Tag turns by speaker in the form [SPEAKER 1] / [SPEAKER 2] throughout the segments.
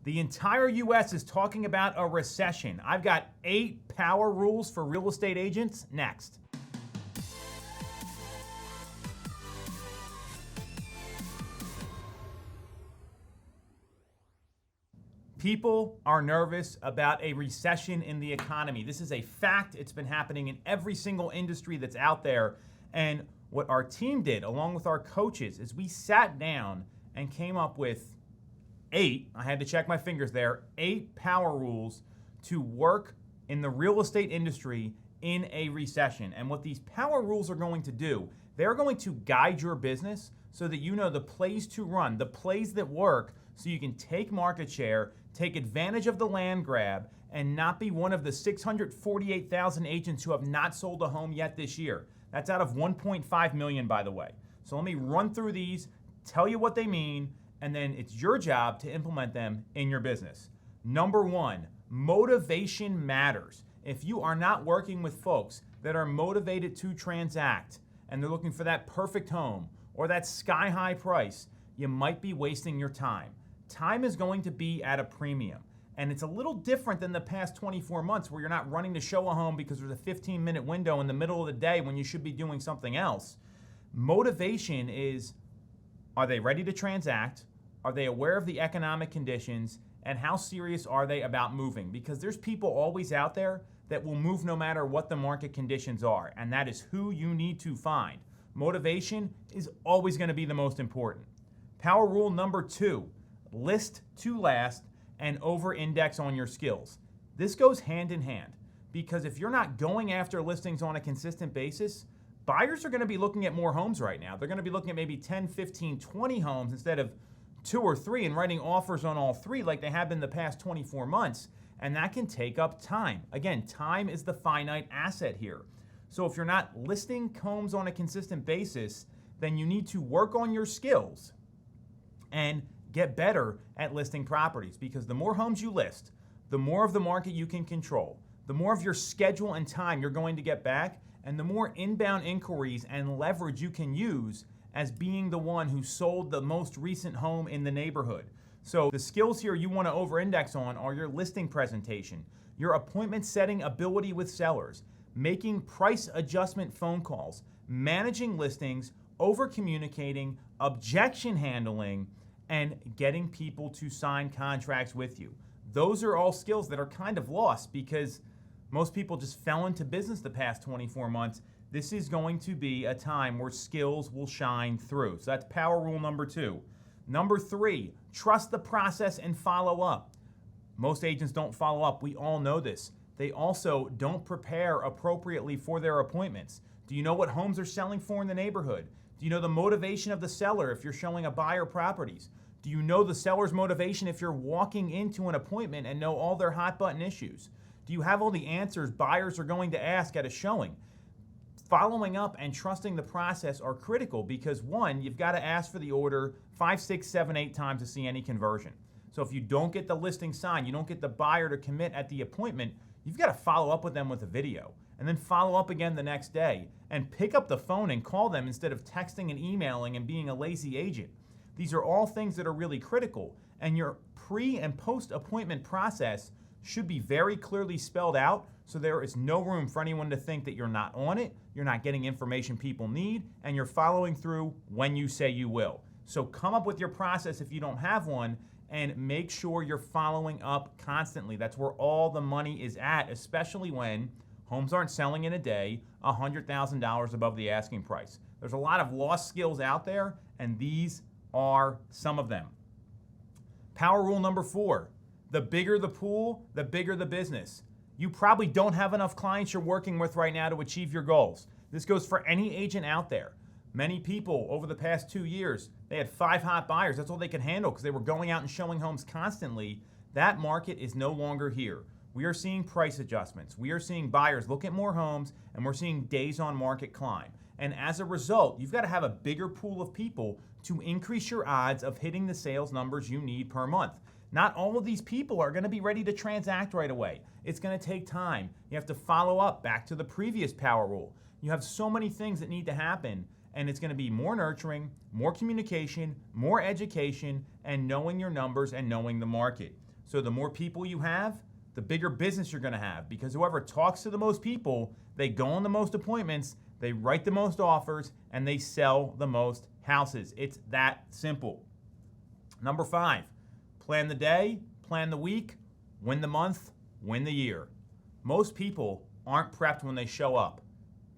[SPEAKER 1] The entire U.S. is talking about a recession. I've got 8 power rules for real estate agents next. People are nervous about a recession in the economy. This is a fact. It's been happening in every single industry that's out there. And what our team did, along with our coaches, is we sat down and came up with 8, I had to check my fingers there, 8 power rules to work in the real estate industry in a recession. And what these power rules are going to do, they're going to guide your business so that you know the plays to run, the plays that work, so you can take market share, take advantage of the land grab, and not be one of the 648,000 agents who have not sold a home yet this year. That's out of 1.5 million, by the way. So let me run through these, tell you what they mean, and then it's your job to implement them in your business. Number 1, motivation matters. If you are not working with folks that are motivated to transact and they're looking for that perfect home or that sky-high price, you might be wasting your time. Time is going to be at a premium. And it's a little different than the past 24 months where you're not running to show a home because there's a 15-minute window in the middle of the day when you should be doing something else. Motivation is, are they ready to transact? Are they aware of the economic conditions? And how serious are they about moving? Because there's people always out there that will move no matter what the market conditions are. And that is who you need to find. Motivation is always going to be the most important. Power rule number 2, list to last and over-index on your skills. This goes hand in hand because if you're not going after listings on a consistent basis, buyers are going to be looking at more homes right now. They're going to be looking at maybe 10, 15, 20 homes instead of 2 or 3 and writing offers on all 3 like they have been the past 24 months. And that can take up time. Again, time is the finite asset here. So if you're not listing homes on a consistent basis, then you need to work on your skills and get better at listing properties, because the more homes you list, the more of the market you can control, the more of your schedule and time you're going to get back, and the more inbound inquiries and leverage you can use as being the one who sold the most recent home in the neighborhood. So the skills here you want to over-index on are your listing presentation, your appointment setting ability with sellers, making price adjustment phone calls, managing listings, over-communicating, objection handling, and getting people to sign contracts with you. Those are all skills that are kind of lost because most people just fell into business the past 24 months. This is going to be a time where skills will shine through. So that's power rule number 2. Number 3, trust the process and follow up. Most agents don't follow up. We all know this. They also don't prepare appropriately for their appointments. Do you know what homes are selling for in the neighborhood? Do you know the motivation of the seller if you're showing a buyer properties? Do you know the seller's motivation if you're walking into an appointment and know all their hot button issues? Do you have all the answers buyers are going to ask at a showing? Following up and trusting the process are critical because 1, you've got to ask for the order 5, 6, 7, 8 times to see any conversion. So if you don't get the listing signed, you don't get the buyer to commit at the appointment, you've got to follow up with them with a video and then follow up again the next day and pick up the phone and call them instead of texting and emailing and being a lazy agent. These are all things that are really critical, and your pre and post appointment process should be very clearly spelled out so there is no room for anyone to think that you're not on it, you're not getting information people need, and you're following through when you say you will. So come up with your process if you don't have one, and make sure you're following up constantly. That's where all the money is at, especially when homes aren't selling in a day $100,000 above the asking price. There's a lot of lost skills out there, and these are some of them. Power rule number 4, the bigger the pool, the bigger the business. You probably don't have enough clients you're working with right now to achieve your goals. This goes for any agent out there. Many people over the past 2 years, they had 5 hot buyers. That's all they could handle because they were going out and showing homes constantly. That market is no longer here. We are seeing price adjustments. We are seeing buyers look at more homes, and we're seeing days on market climb. And as a result, you've got to have a bigger pool of people to increase your odds of hitting the sales numbers you need per month. Not all of these people are going to be ready to transact right away. It's going to take time. You have to follow up back to the previous power rule. You have so many things that need to happen, and it's going to be more nurturing, more communication, more education, and knowing your numbers and knowing the market. So the more people you have, the bigger business you're going to have, because whoever talks to the most people, they go on the most appointments, they write the most offers, and they sell the most houses. It's that simple. Number 5, plan the day, plan the week, win the month, win the year. Most people aren't prepped when they show up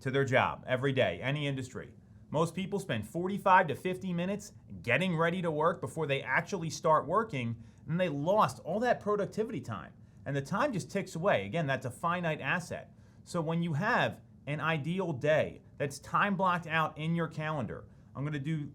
[SPEAKER 1] to their job every day, any industry. Most people spend 45 to 50 minutes getting ready to work before they actually start working, and they lost all that productivity time. And the time just ticks away. Again, that's a finite asset. So when you have an ideal day that's time blocked out in your calendar, I'm going to do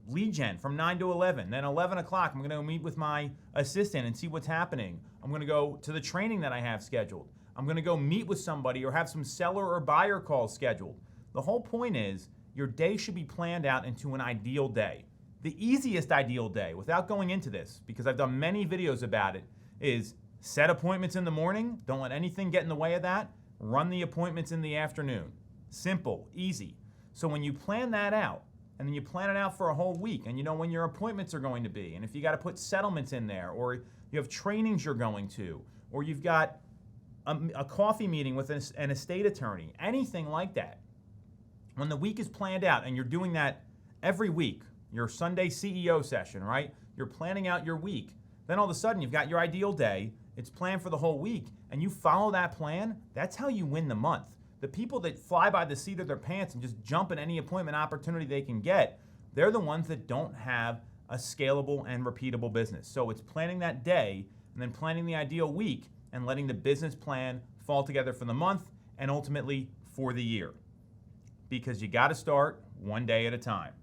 [SPEAKER 1] lead gen from 9 to 11. Then 11 o'clock, I'm going to meet with my assistant and see what's happening. I'm going to go to the training that I have scheduled. I'm going to go meet with somebody or have some seller or buyer calls scheduled. The whole point is your day should be planned out into an ideal day. The easiest ideal day, without going into this, because I've done many videos about it, is set appointments in the morning. Don't let anything get in the way of that. Run the appointments in the afternoon. Simple, easy. So when you plan that out, and then you plan it out for a whole week, and you know when your appointments are going to be, and if you got to put settlements in there, or you have trainings you're going to, or you've got a coffee meeting with an estate attorney, anything like that. When the week is planned out, and you're doing that every week, your Sunday CEO session, right? You're planning out your week. Then all of a sudden, you've got your ideal day. It's planned for the whole week, and you follow that plan. That's how you win the month. The people that fly by the seat of their pants and just jump at any appointment opportunity they can get, they're the ones that don't have a scalable and repeatable business. So it's planning that day and then planning the ideal week and letting the business plan fall together for the month and ultimately for the year. Because you got to start one day at a time.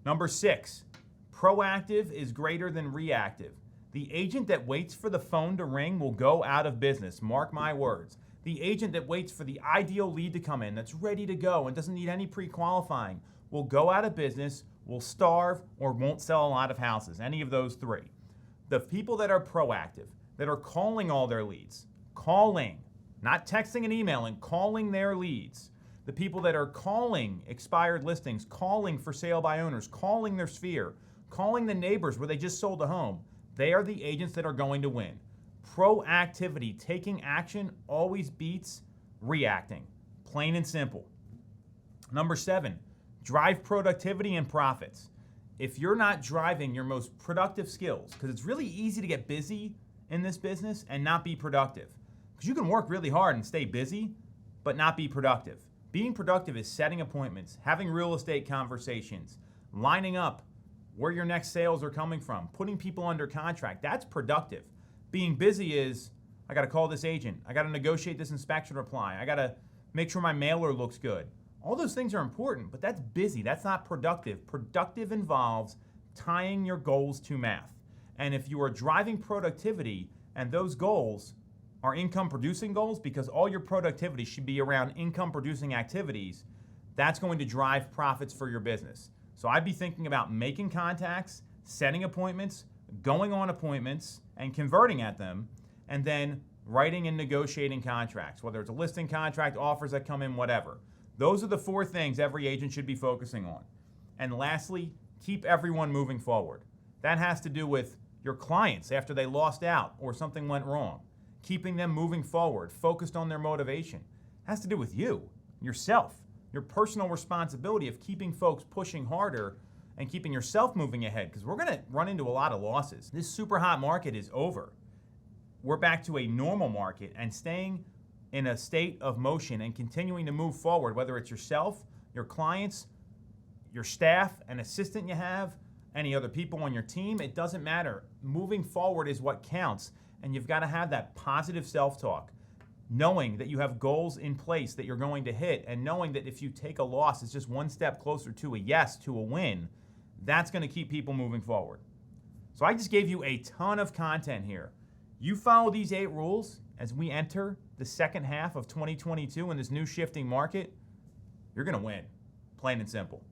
[SPEAKER 1] Number 6, proactive is greater than reactive. The agent that waits for the phone to ring will go out of business. Mark my words. The agent that waits for the ideal lead to come in, that's ready to go and doesn't need any pre-qualifying, will go out of business, will starve, or won't sell a lot of houses. Any of those 3. The people that are proactive, that are calling all their leads, calling, not texting and emailing, calling their leads. The people that are calling expired listings, calling for sale by owners, calling their sphere, calling the neighbors where they just sold a home, they are the agents that are going to win. Proactivity, taking action, always beats reacting. Plain and simple. Number 7, drive productivity and profits. If you're not driving your most productive skills, because it's really easy to get busy in this business and not be productive. Because you can work really hard and stay busy, but not be productive. Being productive is setting appointments, having real estate conversations, lining up where your next sales are coming from, putting people under contract. That's productive. Being busy is, I got to call this agent. I got to negotiate this inspection reply. I got to make sure my mailer looks good. All those things are important, but that's busy. That's not productive. Productive involves tying your goals to math. And if you are driving productivity and those goals are income producing goals, because all your productivity should be around income producing activities, that's going to drive profits for your business. So I'd be thinking about making contacts, setting appointments, going on appointments and converting at them, and then writing and negotiating contracts, whether it's a listing contract, offers that come in, whatever. Those are the 4 things every agent should be focusing on. And lastly, keep everyone moving forward. That has to do with your clients after they lost out or something went wrong. Keeping them moving forward, focused on their motivation. It has to do with you, yourself, your personal responsibility of keeping folks pushing harder and keeping yourself moving ahead, because we're going to run into a lot of losses. This super hot market is over. We're back to a normal market, and staying in a state of motion and continuing to move forward, whether it's yourself, your clients, your staff, an assistant you have, any other people on your team, it doesn't matter. Moving forward is what counts, and you've got to have that positive self-talk, knowing that you have goals in place that you're going to hit, and knowing that if you take a loss, it's just one step closer to a yes, to a win. That's going to keep people moving forward. So I just gave you a ton of content here. You follow these 8 rules as we enter the second half of 2022 in this new shifting market, you're going to win. Plain and simple.